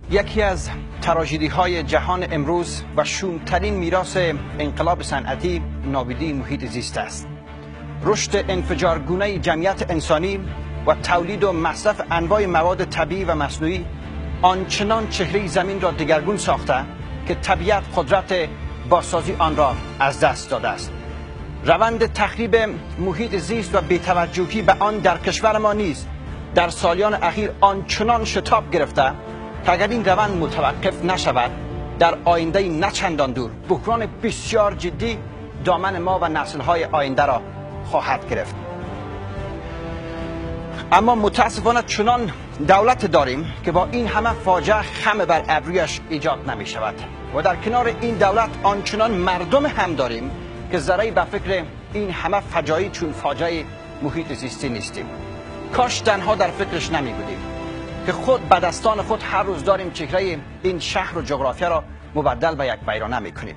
یکی از تراژدی‌های جهان امروز و شومترین میراث انقلاب صنعتی نابودی محیط زیست است. رشد انفجارگونه جمعیت انسانی و تولید و مصرف انواع مواد طبیعی و مصنوعی آنچنان چهره زمین را دگرگون ساخته که طبیعت قدرت بازسازی آن را از دست داده است. روند تخریب محیط زیست و بی‌توجهی به آن در کشور ما نیز در سالیان اخیر آنچنان شتاب گرفته که اگر این روند متوقف نشود در آینده نه چندان دور بحران بسیار جدی دامن ما و نسل‌های آینده را خواهد گرفت. اما متاسفانه چنان دولت داریم که با این همه فاجعه خم بر ابرویش ایجاد نمی شود و در کنار این دولت آنچنان مردم هم داریم که ذره‌ای به فکر این همه فجایع چون فاجعه محیط زیستی نیستیم. کاش تنها در فکرش نمی بودیم که خود به دستان خود هر روز داریم چهره این شهر و جغرافیا را مبدل به یک ویرانه می کنیم.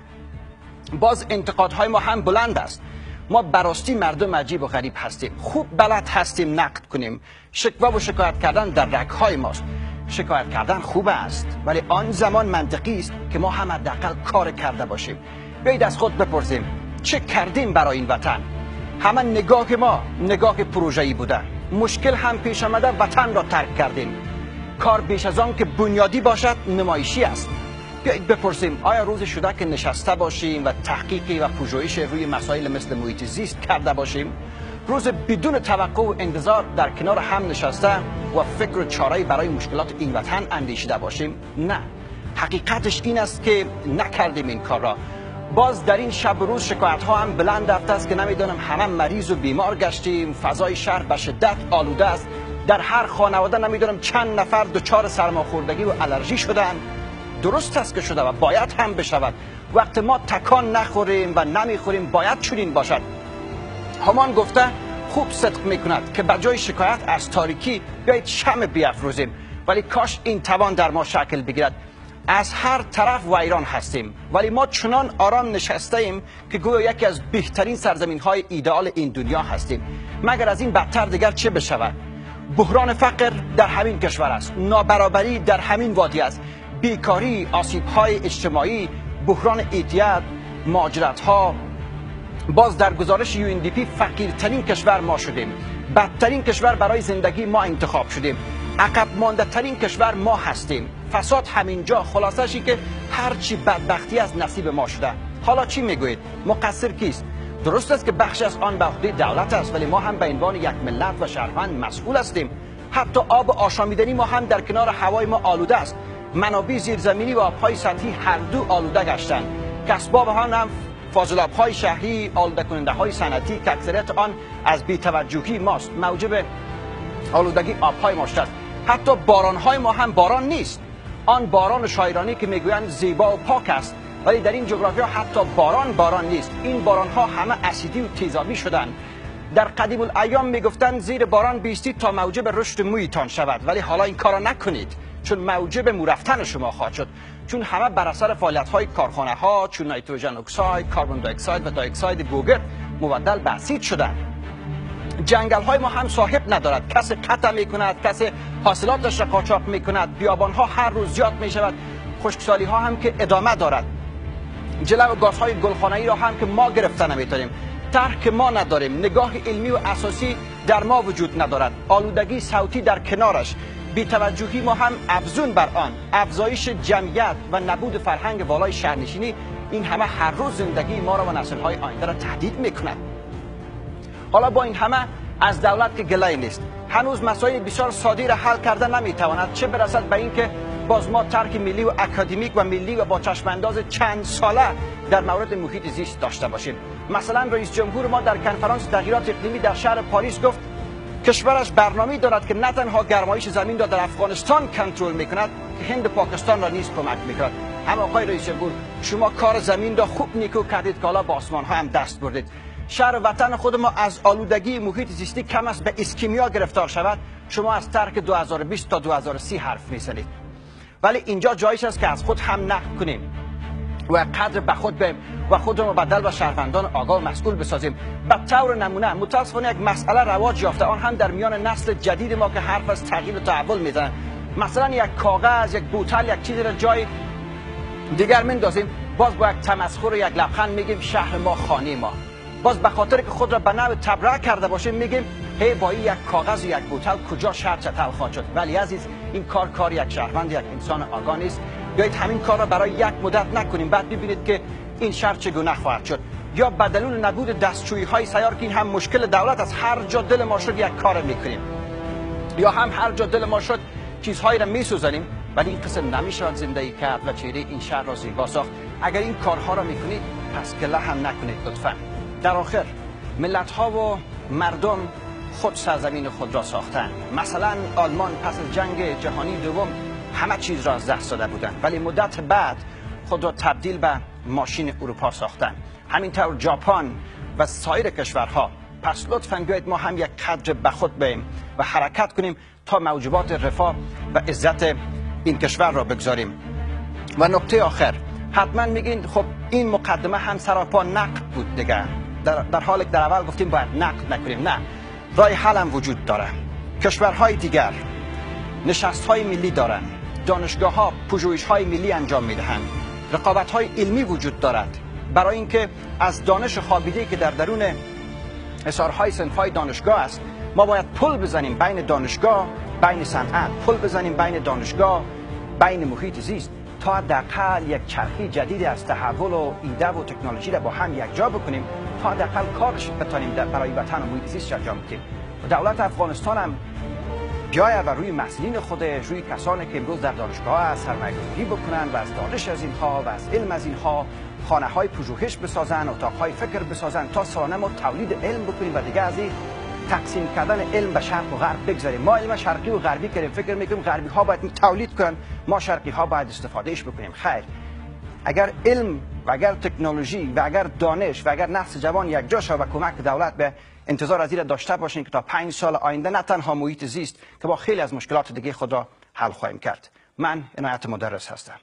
باز انتقادهای ما هم بلند است. ما براستی مردم عجیب و غریب هستیم. خوب بلد هستیم نقد کنیم. شکوه و شکایت کردن در رگ‌های ماست. شکایت کردن خوب است، ولی آن زمان منطقی است که ما هم حداقل کار کرده باشیم. بیایید از خود بپرسیم چه کردیم برای این وطن؟ همه نگاه ما نگاه پروژه‌ای بوده. مشکل هم پیش آمده وطن را ترک کردیم. کار بیش از آن که بنیادی باشد نمایشی است. بیایید بپرسیم آیا روز شده که نشسته باشیم و تحقیقی و پژوهش روی مسائل مثل محیط زیست کرده باشیم؟ روز بدون توقع و انتظار در کنار هم نشسته و فکر و چاره‌ای برای مشکلات این وطن اندیشیده باشیم؟ نه. حقیقتش این است که نکردیم این کار را. باز در این شب و روز شکایت ها هم بلند رفته است که نمیدونم همه مریض و بیمار گشتیم، فضای شهر به شدت آلوده است، در هر خانواده نمیدونم چند نفر دچار سرماخوردگی و آلرژی شدن. درست است که شده و باید هم بشود. وقت ما تکان نخوریم و نمیخوریم باید چنین باشد. همان گفته خوب صدق میکند که بجای شکایت از تاریکی بیایید شمع بیافروزیم، ولی کاش این توان در ما شکل بگیرد. از هر طرف ویران هستیم ولی ما چنان آرام نشسته ایم که گویا یکی از بهترین سرزمین های ایدئال این دنیا هستیم. مگر از این بدتر دیگر چه بشود؟ بحران فقر در همین کشور است، نابرابری در همین وادی است، بیکاری، آسیب‌های اجتماعی، بحران اعتیاد، مهاجرت‌ها. باز در گزارش UNDP فقیرترین کشور ما شدیم، بدترین کشور برای زندگی ما انتخاب شدیم، عقب مانده ترین کشور ما هستیم. فساد همینجا. خلاصشی که هرچی بدبختی از نصیب ما شده. حالا چی میگویید؟ مقصر کیست؟ درست است که بخش از آن به عهده دولت است، ولی ما هم به عنوان یک ملت و شهروند مسئول هستیم. حتی آب آشامیدنی ما هم در کنار هوای ما آلوده است. منابع زیرزمینی و آبهای سطحی هر دو آلوده گشتند. کسباب هم فاضلاب‌های شهری، آلوده کننده های صنعتی که اکثریت آن از بی‌توجهی ماست موجب آلودگی آبهای ما است. حتی بارانهای ما هم باران نیست. آن باران شاعرانی که میگویند زیبا و پاک است، ولی در این جغرافیا حتی باران نیست. این بارانها همه اسیدی و تیزابی شدند. در قدیم الایام میگفتند زیر باران بیستید تا موجب رشد مویتان شود، ولی حالا این کارا نکنید چون موجب مو رفتن شما خواهد شد. چون همه بر اثر فعالیت‌های کارخانه‌ها چون نیتروژن اکساید، کربن دی اکساید و دی اکساید گوگرد مبدل به اسید شدند. جنگل‌های ما هم صاحب ندارد، کسی قطع می‌کند، کسی حاصلاتش را قاچاق می‌کند، بیابان‌ها هر روز زیاد می‌شود، خشکسالی‌ها هم که ادامه دارد. جلو گازهای گلخانه‌ای را هم که ما گرفته نمی‌تونیم، طرح که ما نداریم، نگاه علمی و اساسی در ما وجود ندارد، آلودگی صوتی در کنارش، بی‌توجهی ما هم افزون بر آن، افزایش جمعیت و نبود فرهنگ والای شهرنشینی، این همه هر روز زندگی ما را و نسل‌های آینده را تهدید می‌کند. حالا با این همه از دولت که گله‌ای نیست، هنوز مسائل بسیار ساده را حل کرده نمی‌تواند، چه برسد به اینکه باز ما ترک ملی و اکادمیک و ملی و با چشمانداز چند ساله در مورد محیط زیست داشته باشیم. مثلا رئیس جمهور ما در کنفرانس تغییرات اقلیمی در شهر پاریس گفت کشورش برنامه‌ای دارد که نه تنها گرمایش زمین را در افغانستان کنترل می‌کند که هند و پاکستان را نیز کمک می‌کند. اما آقای رئیس جمهور، شما کار زمین را خوب نیکو کردید که حالا با آسمان‌ها هم دست بردید. شهر وطن خود ما از آلودگی محیط زیستی کم است به اسکیمیا گرفتار شود، شما از ترک 2020 تا 2030 حرف می‌زنید. ولی اینجا جایش است که از خود هم نقد کنیم و قدر به خود بیم و خود را مبدل و شهروندان آگاه و مسئول بسازیم. به طور نمونه متاسفانه یک مسئله رواج یافته، آن هم در میان نسل جدید ما که حرف از تغییر و تحول میزنند. مثلا یک کاغذ، یک بوتل، یک چیزی را جای دیگر میندازیم، باز با یک تمسخر و یک لبخند میگیم شهر ما خانه ما. باز به خاطر که خود را به نوع تبرئه کرده باشیم میگیم هی با این یک کاغذ و یک بوتل کجا شهر چتل خواهد شد. ولی عزیز، این کار یک شهروند، یک انسان آگاه نیست. بیایید همین کار را برای یک مدت نکنیم، بعد ببینید که این شهر چگونه خواهد شد. یا به دلیل نبود دستشویی های سیار که این هم مشکل دولت است، هر جا دل ما شد یک کار میکنیم، یا هم هر جا دل ما شد چیزهایی را میسوزانیم. ولی این قسم نمیشود زندگی کرد و چهره این شهر را زیبا ساخت. اگر این کارها را میکنید پس گله هم نکنید لطفا. در آخر ملت ها و مردم خود سرزمین خود را ساختند. مثلا آلمان پس از جنگ جهانی دوم همه چیز را از دست داده بودند، ولی مدت بعد خود را تبدیل به ماشین اروپا ساختند. همینطور ژاپن و سایر کشورها. پس لطفاً بیایید ما هم یک قدر به خود بیم و حرکت کنیم تا موجبات رفاه و عزت این کشور را بگذاریم. و نکته آخر، حتما میگین خب این مقدمه هم سراپا نقد بود دیگه، در حالی که در اول گفتیم باید نقد نکنیم. نه، راه حل هم وجود داره. کشورهای دیگر نشست‌های ملی دارند، دانشگاه‌ها پژوهش‌های ملی انجام میدهند، رقابت‌های علمی وجود دارد برای اینکه از دانش خوابیده که در درون حصارهای صنف‌های دانشگاه است، ما باید پل بزنیم بین دانشگاه، بین صنعت، پل بزنیم بین دانشگاه، بین محیط زیست، تا حداقل یک چرخی جدید از تحول و ایده و تکنولوژی را با هم یک جا بکنیم، تا حداقل کارش بتونیم برای وطن و محیط زیست انجام بدیم. و دولت افغانستان هم بیاید و روی مسئولین خودش، روی کسانی که امروز در دانشگاه سرمایه‌گذاری بکنن و از دانش از اینها و از علم از اینها خانه‌های پژوهش بسازن، اتاق‌های فکر بسازن، تا سالانه ما تولید علم بکنیم و دیگه از این تقسیم کردن علم به شرق و غرب بگذاریم. ما علم شرقی و غربی کردیم، فکر می‌کنیم غربی ها باید تولید کنن، ما شرقی ها باید استفادهش بکنیم. خیر، اگر علم و اگر تکنولوژی و اگر دانش و اگر نسل جوان یک جا شود و کمک دولت به انتظار از این داشته باشیم که تا 5 سال آینده نه تنها محیط زیست که با خیلی از مشکلات دیگه خود را حل خواهیم کرد. من عنایت مدرس هستم.